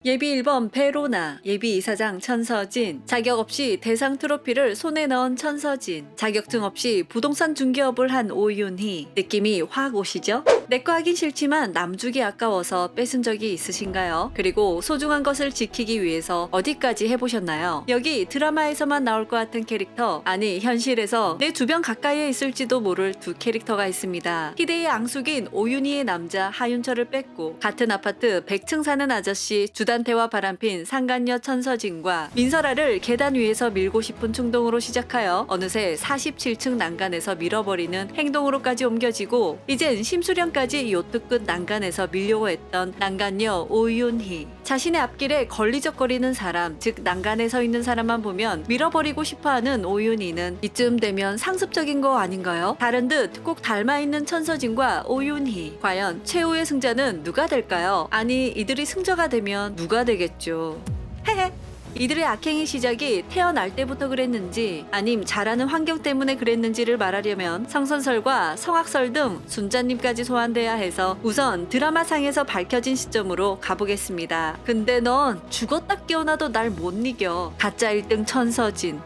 예비 1번 베로나, 예비 이사장 천서진, 자격 없이 대상 트로피를 손에 넣은 천서진, 자격증 없이 부동산 중개업을 한 오윤희. 느낌이 확 오시죠? 내 거 하긴 싫지만 남주기 아까워서 뺏은 적이 있으신가요? 그리고 소중한 것을 지키기 위해서 어디까지 해보셨나요? 여기 드라마에서만 나올 것 같은 캐릭터, 아니 현실에서 내 주변 가까이에 있을지도 모를 두 캐릭터가 있습니다. 희대의 앙숙인 오윤희의 남자 하윤철을 뺏고 같은 아파트 100층 사는 아저씨 주단태와 바람핀 상간녀 천서진과 민설아를 계단 위에서 밀고 싶은 충동으로 시작하여 어느새 47층 난간에서 밀어버리는 행동으로까지 옮겨지고 이젠 심수령까지 요트 끝 난간에서 밀려고 했던 난간녀 오윤희. 자신의 앞길에 걸리적거리는 사람, 즉 난간에 서 있는 사람만 보면 밀어버리고 싶어하는 오윤희는 이쯤 되면 상습적인 거 아닌가요? 다른 듯 꼭 닮아있는 천서진과 오윤희. 과연 최후의 승자는 누가 될까요? 아니 이들이 승자가 되면 누가 되겠죠. 헤헤. 이들의 악행의 시작이 태어날 때부터 그랬는지 아님 자라는 환경 때문에 그랬는지를 말하려면 성선설과 성악설 등 순자님까지 소환돼야 해서 우선 드라마상에서 밝혀진 시점으로 가보겠습니다. 근데 넌 죽었다 깨어나도 날 못 이겨. 가짜 1등 천서진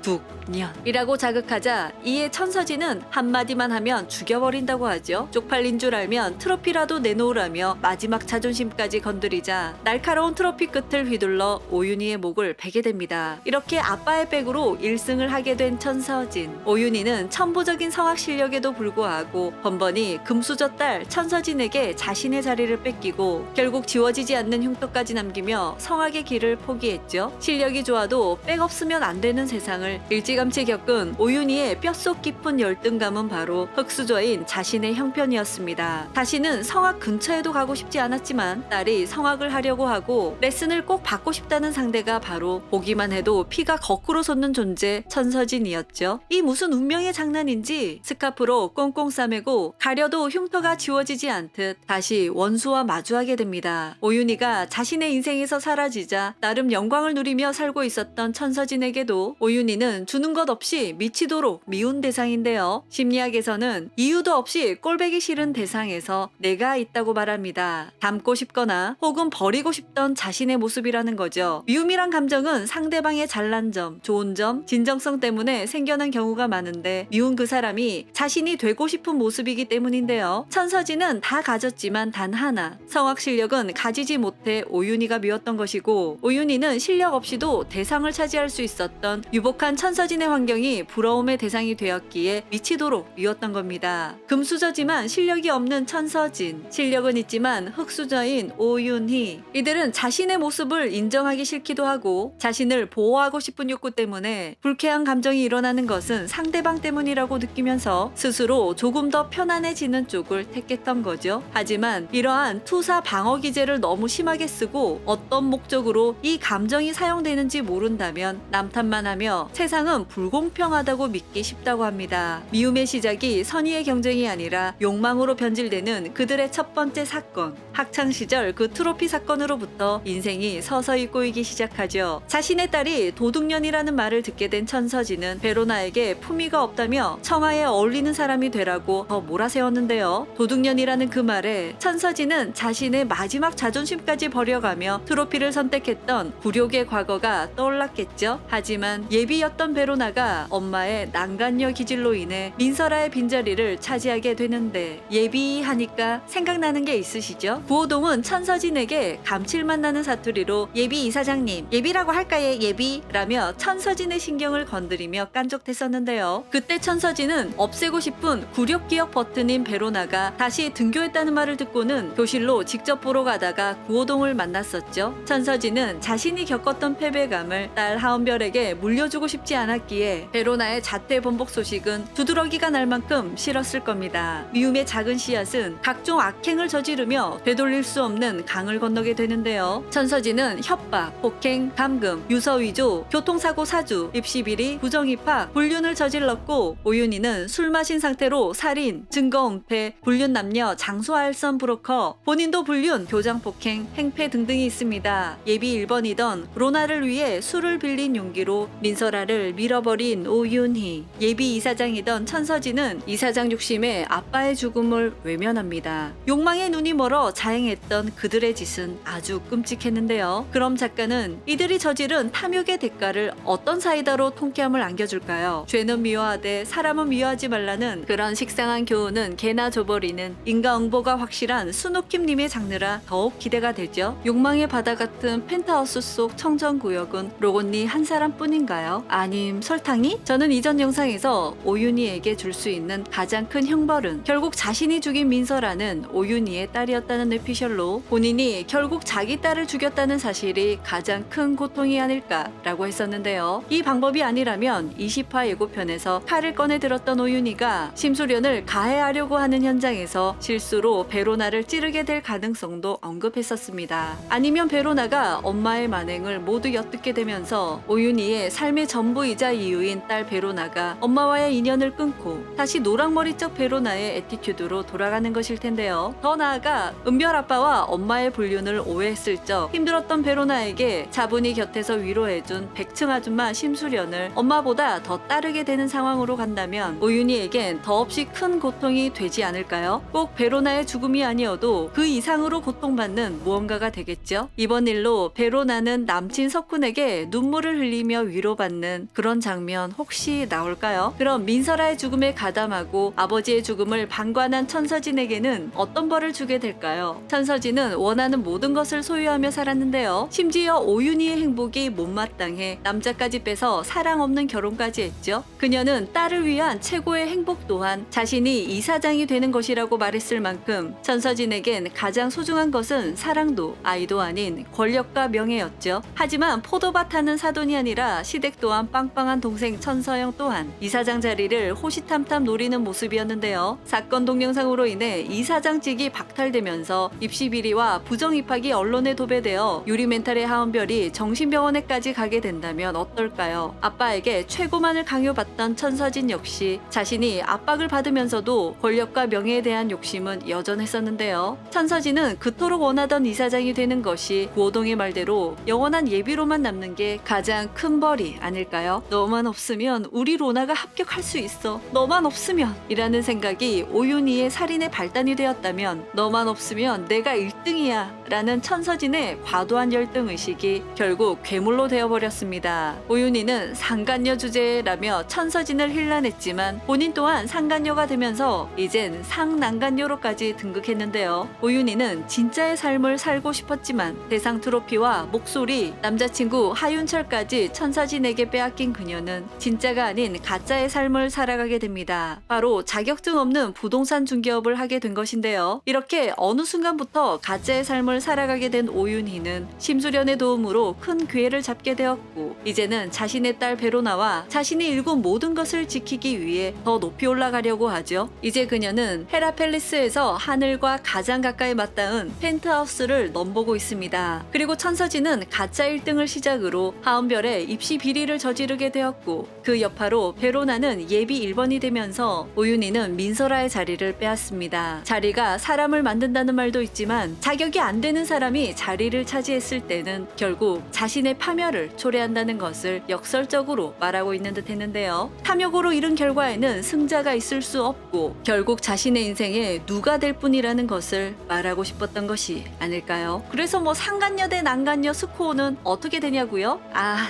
도둑년이라고 자극하자 이에 천서진은 한마디만 하면 죽여버린다고 하죠. 쪽팔린 줄 알면 트로피라도 내놓으라며 마지막 자존심까지 건드리자 날카로운 트로피 끝을 휘둘러 오윤희의 목을 베게 됩니다. 이렇게 아빠의 백으로 1승을 하게 된 천서진. 오윤희는 천부적인 성악 실력에도 불구하고 번번이 금수저 딸 천서진에게 자신의 자리를 뺏기고 결국 지워지지 않는 흉터까지 남기며 성악의 길을 포기했죠. 실력이 좋아도 백 없으면 안 되는 세상을 일찌감치 겪은 오윤희의 뼛속 깊은 열등감은 바로 흙수저인 자신의 형편이었습니다. 다시는 성악 근처에도 가고 싶지 않았지만 딸이 성악을 하려고 하고 레슨을 꼭 받고 싶다는 상대가 바로 보기만 해도 피가 거꾸로 솟는 존재 천서진이었죠. 이 무슨 운명의 장난인지 스카프로 꽁꽁 싸매고 가려도 흉터가 지워지지 않듯 다시 원수와 마주하게 됩니다. 오윤희가 자신의 인생에서 사라지자 나름 영광을 누리며 살고 있었던 천서진에게도 오윤희는 주는 것 없이 미치도록 미운 대상인데요. 심리학에서는 이유도 없이 꼴배기 싫은 대상에서 내가 있다고 말합니다. 닮고 싶거나 혹은 버리고 싶던 자신의 모습이라는 거죠. 미움이란 감정은 상대방의 잘난 점, 좋은 점, 진정성 때문에 생겨난 경우가 많은데 미운 그 사람이 자신이 되고 싶은 모습이기 때문인데요. 천서진은 다 가졌지만 단 하나, 성악 실력은 가지지 못해 오윤희가 미웠던 것이고 오윤희는 실력 없이도 대상을 차지할 수 있었던 유복한 천서진의 환경이 부러움의 대상이 되었기에 미치도록 미웠던 겁니다. 금수저지만 실력이 없는 천서진, 실력은 있지만 흙수저인 오윤희. 이들은 자신의 모습을 인정하기 싫기도 하고 자신을 보호하고 싶은 욕구 때문에 불쾌한 감정이 일어나는 것은 상대방 때문이라고 느끼면서 스스로 조금 더 편안해지는 쪽을 택했던 거죠. 하지만 이러한 투사 방어 기제를 너무 심하게 쓰고 어떤 목적으로 이 감정이 사용되는지 모른다면 남탓만 하며 세상은 불공평하다고 믿기 쉽다고 합니다. 미움의 시작이 선의의 경쟁이 아니라 욕망으로 변질되는 그들의 첫 번째 사건, 학창시절 그 트로피 사건으로부터 인생이 서서히 꼬이기 시작하죠. 자신의 딸이 도둑년이라는 말을 듣게 된 천서진은 베로나에게 품위가 없다며 청아에 어울리는 사람이 되라고 더 몰아세웠는데요. 도둑년이라는 그 말에 천서진은 자신의 마지막 자존심까지 버려가며 트로피를 선택했던 굴욕의 과거가 떠올랐겠죠. 하지만 예비였던 베로나가 엄마의 난간녀 기질로 인해 민설아의 빈자리를 차지하게 되는데 예비하니까 생각나는 게 있으시죠? 구호동은 천서진에게 감칠맛 나는 사투리로 예비 이사장님, 예비라고 할까요 예비라며 천서진의 신경을 건드리며 깐족댔었는데요. 그때 천서진은 없애고 싶은 굴욕기억 버튼인 베로나가 다시 등교했다는 말을 듣고는 교실로 직접 보러 가다가 구호동을 만났었죠. 천서진은 자신이 겪었던 패배감을 딸 하은별에게 물려주고 싶지 않았기에 베로나의 자퇴 번복 소식은 두드러기가 날 만큼 싫었을 겁니다. 미움의 작은 씨앗은 각종 악행을 저지르며 되돌릴 수 없는 강을 건너게 되는데요. 천서진은 협박, 폭행, 감금, 유서위조, 교통사고 사주, 입시비리, 부정입학, 불륜을 저질렀고 오윤희는 술 마신 상태로 살인, 증거은폐, 불륜 남녀 장소알선 브로커, 본인도 불륜, 교장폭행, 행패 등등이 있습니다. 예비 1번이던 로나를 위해 술을 빌린 용기로 민설아 나라를 밀어버린 오윤희. 예비 이사장이던 천서진은 이사장 욕심에 아빠의 죽음을 외면합니다. 욕망에 눈이 멀어 자행했던 그들의 짓은 아주 끔찍했는데요. 그럼 작가는 이들이 저지른 탐욕의 대가를 어떤 사이다로 통쾌함을 안겨줄까요? 죄는 미워하되 사람은 미워하지 말라는 그런 식상한 교훈은 개나 줘버리는 인과응보가 확실한 순옥킴님의 장르라 더욱 기대가 되죠. 욕망의 바다 같은 펜트하우스 속 청정구역은 로곤니 한 사람뿐인가요? 아님 설탕이? 저는 이전 영상에서 오윤희에게 줄 수 있는 가장 큰 형벌은 결국 자신이 죽인 민서라는 오윤희의 딸이었다는 뇌피셜로 본인이 결국 자기 딸을 죽였다는 사실이 가장 큰 고통이 아닐까라고 했었는데요. 이 방법이 아니라면 20화 예고편에서 칼을 꺼내 들었던 오윤희가 심수련을 가해하려고 하는 현장에서 실수로 베로나를 찌르게 될 가능성도 언급했었습니다. 아니면 베로나가 엄마의 만행을 모두 엿듣게 되면서 오윤희의 삶의 전부이자 이유인 딸 베로나가 엄마와의 인연을 끊고 다시 노랑머리적 베로나의 애티튜드로 돌아가는 것일 텐데요. 더 나아가 은별 아빠와 엄마의 불륜을 오해했을 적 힘들었던 베로나에게 차분히 곁에서 위로해준 백층 아줌마 심수련을 엄마보다 더 따르게 되는 상황으로 간다면 오윤희에겐 더없이 큰 고통이 되지 않을까요? 꼭 베로나의 죽음이 아니어도 그 이상으로 고통받는 무언가가 되겠죠. 이번 일로 베로나는 남친 석훈에게 눈물을 흘리며 위로받는 그런 장면 혹시 나올까요? 그럼 민설아의 죽음에 가담하고 아버지의 죽음을 방관한 천서진에게는 어떤 벌을 주게 될까요? 천서진은 원하는 모든 것을 소유하며 살았는데요. 심지어 오윤희의 행복이 못마땅해 남자까지 빼서 사랑 없는 결혼까지 했죠. 그녀는 딸을 위한 최고의 행복 또한 자신이 이사장이 되는 것이라고 말했을 만큼 천서진에겐 가장 소중한 것은 사랑도 아이도 아닌 권력과 명예였죠. 하지만 포도밭 하는 사돈이 아니라 시댁 또한 빵빵한 동생 천서영 또한 이사장 자리를 호시탐탐 노리는 모습이었는데요. 사건 동영상으로 인해 이사장직이 박탈되면서 입시 비리와 부정 입학이 언론에 도배되어 유리멘탈의 하은별이 정신병원에까지 가게 된다면 어떨까요? 아빠에게 최고만을 강요받던 천서진 역시 자신이 압박을 받으면서도 권력과 명예에 대한 욕심은 여전했었는데요. 천서진은 그토록 원하던 이사장이 되는 것이 구호동의 말대로 영원한 예비로만 남는 게 가장 큰 벌이 아닐까요? 너만 없으면 우리 로나가 합격할 수 있어. 너만 없으면 이라는 생각이 오윤희의 살인의 발단이 되었다면 너만 없으면 내가 1등이야 라는 천서진의 과도한 열등의식이 결국 괴물로 되어버렸습니다. 오윤희는 상간녀 주제라며 천서진을 힐난했지만 본인 또한 상간녀가 되면서 이젠 상난간녀로까지 등극했는데요. 오윤희는 진짜의 삶을 살고 싶었지만 대상 트로피와 목소리, 남자친구 하윤철까지 천서진에게 빼앗긴 그녀는 진짜가 아닌 가짜의 삶을 살아가게 됩니다. 바로 자격증 없는 부동산 중개업을 하게 된 것인데요. 이렇게 어느 순간부터 가짜의 삶을 살아가게 된 오윤희는 심수련의 도움으로 큰 기회를 잡게 되었고 이제는 자신의 딸 베로나와 자신이 일군 모든 것을 지키기 위해 더 높이 올라가려고 하죠. 이제 그녀는 헤라펠리스에서 하늘과 가장 가까이 맞닿은 펜트하우스를 넘보고 있습니다. 그리고 천서진은 가짜 1등을 시작으로 하은별의 입시 비리를 저지르게 되었고 그 여파로 베로나는 예비 1번이 되면서 오윤희는 민설아의 자리를 빼앗습니다. 자리가 사람을 만든다는 말도 있지만 자격이 안 되는 사람이 자리를 차지했을 때는 결국 자신의 파멸을 초래한다는 것을 역설적으로 말하고 있는 듯 했는데요. 탐욕으로 이룬 결과에는 승자가 있을 수 없고 결국 자신의 인생에 누가 될 뿐이라는 것을 말하고 싶었던 것이 아닐까요? 그래서 뭐 상간녀 대 난간녀 스코어는 어떻게 되냐고요?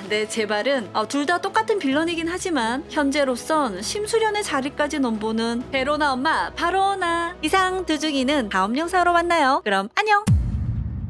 네, 제 말은 둘 다 똑같은 빌런이긴 하지만 현재로선 심수련의 자리까지 넘보는 베로나 엄마 바로나. 이상 두 중이는 다음 영상으로 만나요. 그럼 안녕.